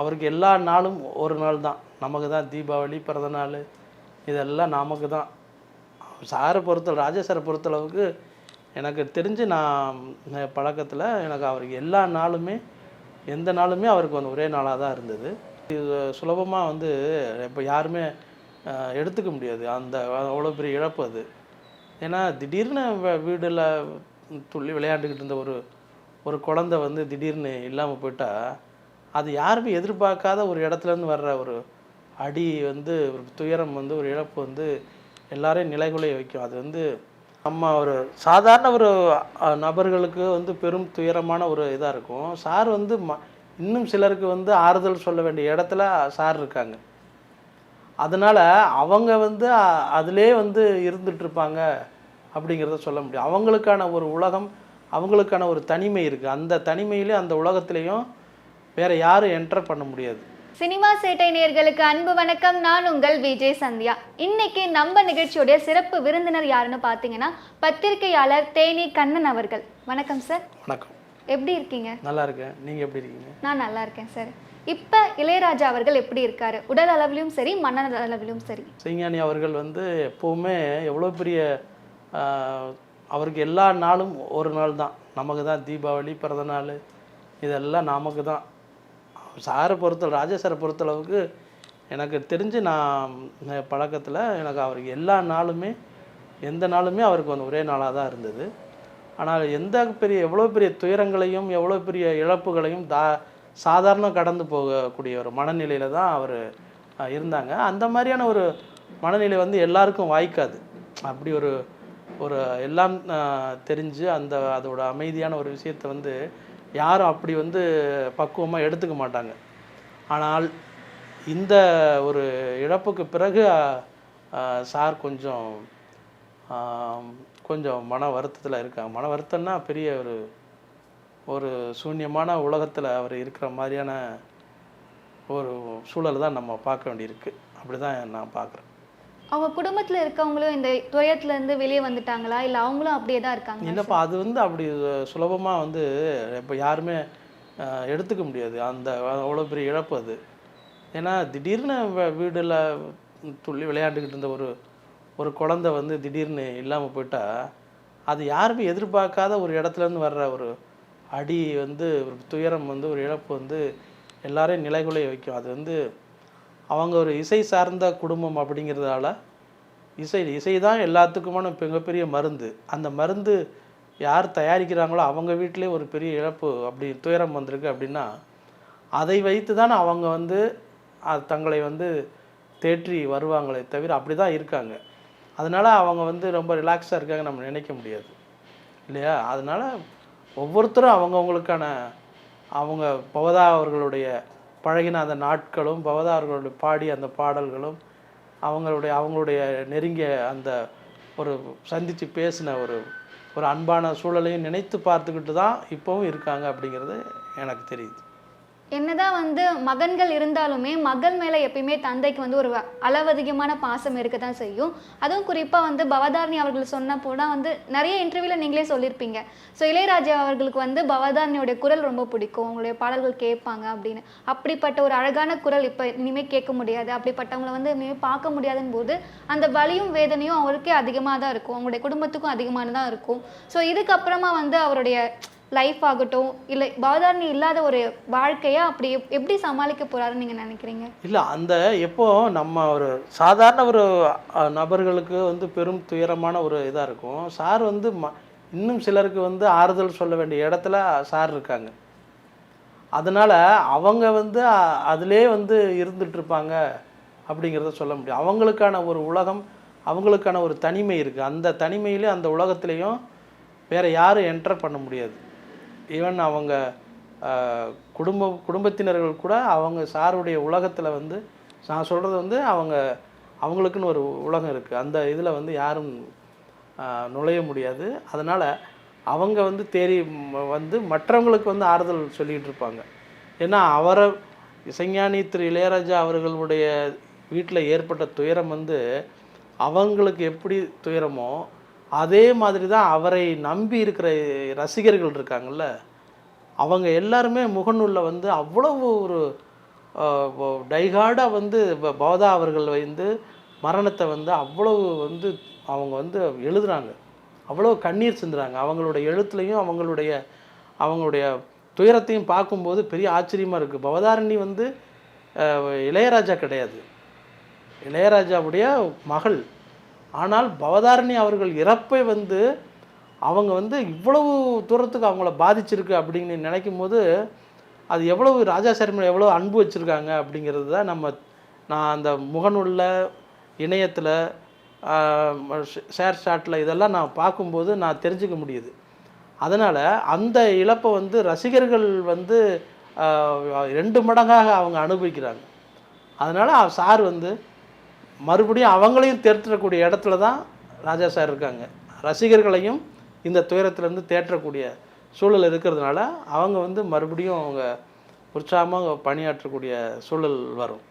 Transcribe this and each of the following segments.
அவருக்கு எல்லா நாளும் ஒரு நாள் தான். நமக்கு தான் தீபாவளி, பிறந்தநாள் இதெல்லாம் நமக்கு தான். சாரை ராஜா சாரை பொறுத்தளவுக்கு எனக்கு தெரிஞ்சு நான் பழக்கத்தில் எனக்கு அவருக்கு எல்லா நாளுமே எந்த நாளுமே அவருக்கு வந்து ஒரே நாளாக தான் இருந்தது. இது சுலபமாக வந்து இப்போ யாருமே எடுத்துக்க முடியாது. அந்த அவ்வளோ பெரிய இழப்பு அது. ஏன்னா திடீர்னு வீடில் துள்ளி விளையாண்டுக்கிட்டு இருந்த ஒரு குழந்தை வந்து திடீர்னு இல்லாமல் போயிட்டா, அது யாருமே எதிர்பார்க்காத ஒரு இடத்துலேருந்து வர்ற ஒரு அடி வந்து ஒரு துயரம் வந்து ஒரு இழப்பு வந்து எல்லாரையும் நிலைகுலைய வைக்கும். அது வந்து நம்ம ஒரு சாதாரண ஒரு நபர்களுக்கு வந்து பெரும் துயரமான ஒரு இதாக இருக்கும். சார் வந்து இன்னும் சிலருக்கு வந்து ஆறுதல் சொல்ல வேண்டிய இடத்துல சார் இருக்காங்க. அதனால் அவங்க வந்து அதிலே வந்து இருந்துகிட்ருப்பாங்க அப்படிங்கிறத சொல்ல முடியும். அவங்களுக்கான ஒரு உலகம், அவங்களுக்கான ஒரு தனிமை இருக்குது. அந்த தனிமையிலே அந்த உலகத்துலேயும் வேறு யாரும் என்டர் பண்ண முடியாது. சினிமா சேட்டை நேயர்களுக்கு அன்பு வணக்கம். நான் உங்கள் விஜய் சந்தியா. இன்னைக்கு நம்ம நிகழ்ச்சியோடைய சிறப்பு விருந்தினர் யாருன்னு பார்த்தீங்கன்னா பத்திரிகையாளர் தேனி கண்ணன் அவர்கள். வணக்கம் சார். வணக்கம். எப்படி இருக்கீங்க? நல்லா இருக்கேன். நீங்கள் எப்படி இருக்கீங்க? நான் நல்லா இருக்கேன் சார். இப்போ இளையராஜா அவர்கள் எப்படி இருக்காரு? உடல் அளவிலும் சரி, மன அளவிலும் சரி. இசைஞானி அவர்கள் வந்து எப்போவுமே எவ்வளோ பெரிய அவருக்கு எல்லா நாளும் ஒரு நாள் தான். நமக்கு தான் தீபாவளி, பிறந்தநாள் இதெல்லாம் நமக்கு தான். சாரை ராஜா சாரை பொறுத்தளவுக்கு எனக்கு தெரிஞ்சு நான் பழக்கத்தில் எனக்கு அவருக்கு எல்லா நாளுமே எந்த நாளுமே அவருக்கு வந்து ஒரே நாளாக தான் இருந்தது. ஆனால் எவ்வளோ பெரிய துயரங்களையும் எவ்வளோ பெரிய இழப்புகளையும் சாதாரண கடந்து போகக்கூடிய ஒரு மனநிலையில் தான் அவர் இருந்தாங்க. அந்த மாதிரியான ஒரு மனநிலை வந்து எல்லாருக்கும் வாய்க்காது. அப்படி ஒரு எல்லாம் தெரிஞ்சு அதோட அமைதியான ஒரு விஷயத்தை வந்து யாரும் அப்படி வந்து பக்குவமாக எடுத்துக்க மாட்டாங்க. ஆனால் இந்த ஒரு இழப்புக்கு பிறகு சார் கொஞ்சம் மன வருத்தத்தில் இருக்காங்க. மன வருத்தம்னா பெரிய ஒரு சூன்யமான உலகத்தில் அவர் இருக்கிற மாதிரியான ஒரு சூழல் தான் நம்ம பார்க்க வேண்டியிருக்கு. அப்படி தான் நான் பார்க்குறேன். அவங்க குடும்பத்தில் இருக்கவங்களும் இந்த துயரத்துலேருந்து வெளியே வந்துட்டாங்களா, இல்லை அவங்களும் அப்படியே தான் இருக்காங்க? இல்லைப்பா, அது வந்து அப்படி சுலபமாக வந்து இப்போ யாருமே எடுத்துக்க முடியாது. அந்த அவ்வளோ பெரிய இழப்பு அது. ஏன்னா திடீர்னு வீடில் துள்ளி விளையாண்டுக்கிட்டு இருந்த ஒரு குழந்தை வந்து திடீர்னு இல்லாமல் போயிட்டா, அது யாருமே எதிர்பார்க்காத ஒரு இடத்துலேருந்து வர்ற ஒரு அடி வந்து ஒரு துயரம் வந்து ஒரு இழப்பு வந்து எல்லாரையும் நிலைகுலைய வைக்கும். அது வந்து அவங்க ஒரு இசை சார்ந்த குடும்பம் அப்படிங்கிறதால இசை தான் எல்லாத்துக்குமான மிகப்பெரிய மருந்து. அந்த மருந்து யார் தயாரிக்கிறாங்களோ அவங்க வீட்டிலே ஒரு பெரிய இழப்பு அப்படி துயரம் வந்திருக்கு அப்படின்னா, அதை வைத்து தான் அவங்க வந்து தங்களை வந்து தேற்றி வருவாங்களே தவிர அப்படி தான் இருக்காங்க. அதனால் அவங்க வந்து ரொம்ப ரிலாக்ஸாக இருக்காங்க நம்ம நினைக்க முடியாது இல்லையா? அதனால் ஒவ்வொருத்தரும் அவங்கவுங்களுக்கான அவங்க பவதா அவர்களுடைய பழகின அந்த நாட்களும், பவதா அவர்களுடைய பாடிய அந்த பாடல்களும், அவங்களுடைய நெருங்கிய அந்த ஒரு சந்தித்து பேசின ஒரு அன்பான சூழலையும் நினைத்து பார்த்துக்கிட்டு தான் இப்போவும் இருக்காங்க அப்படிங்கிறது எனக்கு தெரியுது. என்னதான் வந்து மகன்கள் இருந்தாலுமே மகள் மேலே எப்பயுமே தந்தைக்கு வந்து ஒரு அளவதிகமான பாசம் இருக்க தான் செய்யும். அதுவும் குறிப்பாக வந்து பவதாரணி அவர்கள் சொன்னப்போ தான் வந்து நிறைய இன்டர்வியூவில் நீங்களே சொல்லியிருப்பீங்க. ஸோ இளையராஜா அவர்களுக்கு வந்து பவதாரணியோடைய குரல் ரொம்ப பிடிக்கும், உங்களுடைய பாடல்கள் கேட்பாங்க அப்படின்னு. அப்படிப்பட்ட ஒரு அழகான குரல் இப்போ இனிமேல் கேட்க முடியாது, அப்படிப்பட்டவங்களை வந்து இனிமேல் பார்க்க முடியாதுன்னு போது அந்த வலியும் வேதனையும் அவருக்கே அதிகமாக தான் இருக்கும், அவங்களுடைய குடும்பத்துக்கும் அதிகமானதான் இருக்கும். ஸோ இதுக்கப்புறமா வந்து அவருடைய லைஃப் ஆகட்டும், இல்லை பவதாரணி இல்லாத ஒரு வாழ்க்கையை அப்படி எப்படி சமாளிக்க போகிறாருன்னு நீங்கள் நினைக்கிறீங்க? இல்லை, எப்போ நம்ம ஒரு சாதாரண ஒரு நபர்களுக்கு வந்து பெரும் துயரமான ஒரு இதாக இருக்கும். சார் வந்து இன்னும் சிலருக்கு வந்து ஆறுதல் சொல்ல வேண்டிய இடத்துல சார் இருக்காங்க. அதனால் அவங்க வந்து அதிலே வந்து இருந்துகிட்ருப்பாங்க அப்படிங்கிறத சொல்ல முடியும். அவங்களுக்கான ஒரு உலகம், அவங்களுக்கான ஒரு தனிமை இருக்குது. அந்த தனிமையிலே அந்த உலகத்துலேயும் வேறு யாரும் என்டர் பண்ண முடியாது. ஈவன் அவங்க குடும்பத்தினர்கள் கூட அவங்க சாருடைய உலகத்தில் வந்து நான் சொல்கிறது வந்து அவங்களுக்குன்னு ஒரு உலகம் இருக்குது. அந்த இதில் வந்து யாரும் நுழைய முடியாது. அதனால் அவங்க வந்து வந்து மற்றவங்களுக்கு வந்து ஆறுதல் சொல்லிகிட்டு இருப்பாங்க. ஏன்னா இசைஞானி திரு இளையராஜா அவர்களுடைய வீட்டில் ஏற்பட்ட துயரம் வந்து அவங்களுக்கு எப்படி துயரமோ அதே மாதிரி தான் அவரை நம்பி இருக்கிற ரசிகர்கள் இருக்காங்கள்ல, அவங்க எல்லாருமே முகநூலில் வந்து அவ்வளவு டைகார்டாக வந்து பவதா அவர்கள் வந்து மரணத்தை வந்து அவ்வளவு வந்து அவங்க வந்து எழுதுகிறாங்க, அவ்வளோ கண்ணீர் சிந்துறாங்க. அவங்களுடைய எழுத்துலையும் அவங்களுடைய துயரத்தையும் பார்க்கும்போது பெரிய ஆச்சரியமாக இருக்குது. பவதாரணி வந்து இளையராஜா கிடையாது, இளையராஜாவுடைய மகள். ஆனால் பவதாரணி அவர்கள் இறப்பை வந்து அவங்க வந்து இவ்வளவு தூரத்துக்கு அவங்கள பாதிச்சிருக்கு அப்படின்னு நினைக்கும் போது அது எவ்வளவு ராஜா சார் மேலே எவ்வளோ அன்பு வச்சுருக்காங்க அப்படிங்கிறது தான் நான் அந்த முகநூலில், இணையத்தில், ஷேர் ஷாட்டில் இதெல்லாம் நான் பார்க்கும்போது நான் தெரிஞ்சுக்க முடியுது. அதனால் அந்த இழப்பை வந்து ரசிகர்கள் வந்து 2 மடங்காக அவங்க அனுபவிக்கிறாங்க. அதனால் சார் வந்து மறுபடியும் அவங்களையும் தேற்றக்கூடிய இடத்துல தான் ராஜா சார் இருக்காங்க. ரசிகர்களையும் இந்த துயரத்துலேருந்து தேற்றக்கூடிய சூழல் இருக்கிறதுனால அவங்க வந்து மறுபடியும் அவங்க உற்சாகமாக பணியாற்றக்கூடிய சூழல் வரும்.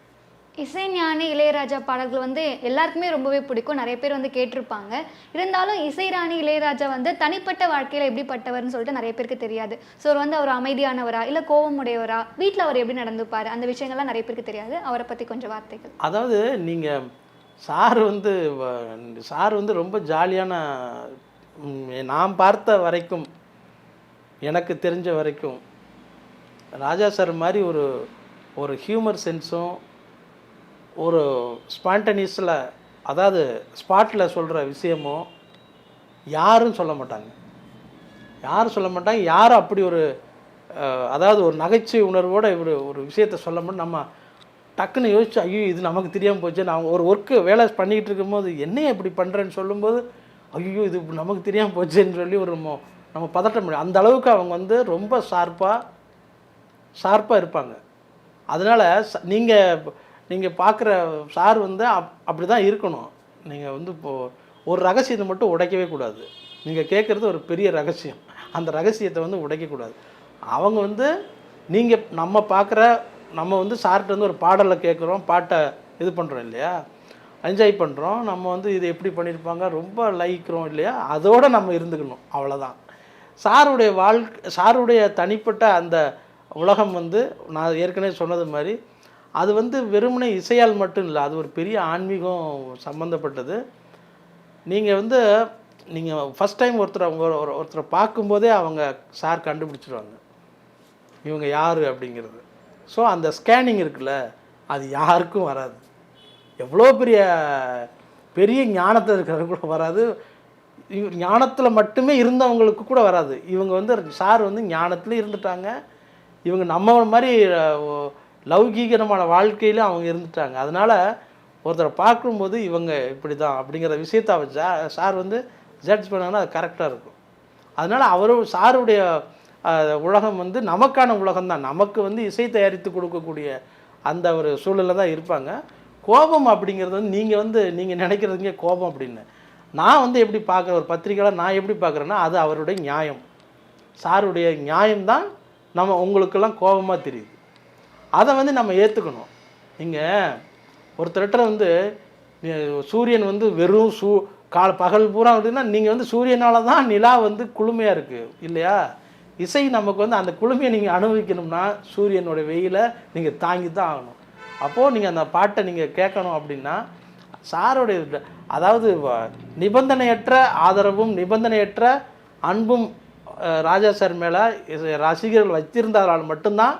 இசைஞானி இளையராஜா பாடல்கள் வந்து எல்லாருக்குமே ரொம்பவே பிடிக்கும், நிறைய பேர் வந்து கேட்டிருப்பாங்க. இருந்தாலும் இசைராணி இளையராஜா வந்து தனிப்பட்ட வாழ்க்கையில் எப்படிப்பட்டவர்னு சொல்லிட்டு நிறைய பேருக்கு தெரியாது. ஸோ வந்து அவர் அமைதியானவரா இல்லை கோபமுடையவரா, வீட்டில் அவர் எப்படி நடந்துப்பார், அந்த விஷயங்கள்லாம் நிறைய பேருக்கு தெரியாது. அவரை பற்றி கொஞ்சம் வார்த்தைகள். அதாவது நீங்கள் சார் வந்து ரொம்ப ஜாலியான, நான் பார்த்த வரைக்கும், எனக்கு தெரிஞ்ச வரைக்கும் ராஜா சார் மாதிரி ஒரு ஹியூமர் சென்ஸும் ஒரு ஸ்பான்டனியஸில், அதாவது ஸ்பாட்டில் சொல்கிற விஷயமும் யாரும் சொல்ல மாட்டாங்க. யாரும் அப்படி அதாவது ஒரு நகைச்சுவை உணர்வோடு ஒரு விஷயத்தை சொல்ல மாட்டோம். நம்ம டக்குன்னு யோசிச்சு ஐயோ இது நமக்கு தெரியாமல் போச்சு. நான் ஒரு ஒர்க்கு வேலை பண்ணிக்கிட்டு இருக்கும்போது என்னையே இப்படி பண்ணுறேன்னு சொல்லும்போது ஐயோ இது நமக்கு தெரியாமல் போச்சுன்னு சொல்லி நம்ம பதட்ட முடியும். அந்த அளவுக்கு அவங்க வந்து ரொம்ப ஷார்ப்பாக இருப்பாங்க. அதனால் நீங்கள் பார்க்குற சார் வந்து அப்படி தான் இருக்கணும். நீங்கள் வந்து இப்போது ஒரு ரகசியத்தை மட்டும் உடைக்கவே கூடாது. நீங்கள் கேட்குறது ஒரு பெரிய ரகசியம், அந்த ரகசியத்தை வந்து உடைக்கக்கூடாது. அவங்க வந்து நம்ம வந்து சார்கிட்ட வந்து ஒரு பாடலை கேட்குறோம், பாட்டை இது பண்ணுறோம் இல்லையா, என்ஜாய் பண்ணுறோம், நம்ம வந்து இது எப்படி பண்ணியிருப்பாங்க ரொம்ப லைக்கிறோம் இல்லையா, அதோடு நம்ம இருந்துக்கணும், அவ்வளோதான். சாருடைய தனிப்பட்ட அந்த உலகம் வந்து நான் ஏற்கனவே சொன்னது மாதிரி அது வந்து வெறுமனே இசையால் மட்டும் இல்லை, அது ஒரு பெரிய ஆன்மீகம் சம்மந்தப்பட்டது. நீங்கள் ஃபஸ்ட் டைம் ஒருத்தரை பார்க்கும்போதே அவங்க சார் கண்டுபிடிச்சிருவாங்க இவங்க யார் அப்படிங்கிறது. ஸோ அந்த ஸ்கேனிங் இருக்குல்ல, அது யாருக்கும் வராது. எவ்வளோ பெரிய ஞானத்தில் இருக்கிறவங்க கூட வராது, ஞானத்தில் மட்டுமே இருந்தவங்களுக்கு கூட வராது. இவங்க வந்து சார் வந்து ஞானத்துலேயும் இருந்துட்டாங்க, இவங்க நம்ம மாதிரி லௌகீகமான வாழ்க்கையில் அவங்க இருந்துட்டாங்க. அதனால் ஒருத்தரை பார்க்கும்போது இவங்க இப்படி தான் அப்படிங்கிற விஷயத்தை அவர் சார் வந்து ஜட்ஜ் பண்ணாங்கன்னா அது கரெக்டாக இருக்கும். அதனால் சாருடைய உலகம் வந்து நமக்கான உலகம் தான். நமக்கு வந்து இசை தயாரித்து கொடுக்கக்கூடிய அந்த ஒரு சூழலில் தான் இருப்பாங்க. கோபம் அப்படிங்கிறது வந்து நீங்கள் நினைக்கிறதுங்க கோபம் அப்படின்னு நான் வந்து எப்படி பார்க்குறேன், ஒரு பத்திரிக்கையாளர் நான் எப்படி பார்க்குறேன்னா அது அவருடைய நியாயம், சாருடைய நியாயம்தான் உங்களுக்கெல்லாம் கோபமாக தெரியுது. அதை வந்து நம்ம ஏற்றுக்கணும். நீங்கள் ஒருத்தர்கிட்ட வந்து சூரியன் வந்து வெறும் பகல் பூரா அப்படின்னா நீங்கள் வந்து சூரியனால தான் நிலா வந்து குளுமையாக இருக்குது இல்லையா. இசை நமக்கு வந்து அந்த குளுமையை நீங்கள் அனுபவிக்கணும்னா சூரியனோட வெயிலை நீங்கள் தாங்கி தான் ஆகணும். அப்போது நீங்கள் அந்த பாட்டை நீங்கள் கேட்கணும் அப்படின்னா சாருடைய அதாவது நிபந்தனையற்ற ஆதரவும் நிபந்தனையற்ற அன்பும் ராஜா சார் மேலே ரசிகர்கள் வச்சிருந்தால் மட்டும்தான்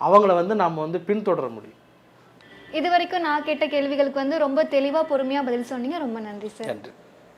அவங்கள வந்து நாம் வந்து பின்தொடர முடியும். இது வரைக்கும் நான் கேட்ட கேள்விகளுக்கு வந்து ரொம்ப தெளிவாக பொறுமையாக பதில் சொன்னீங்க. ரொம்ப நன்றி சார். நன்றி.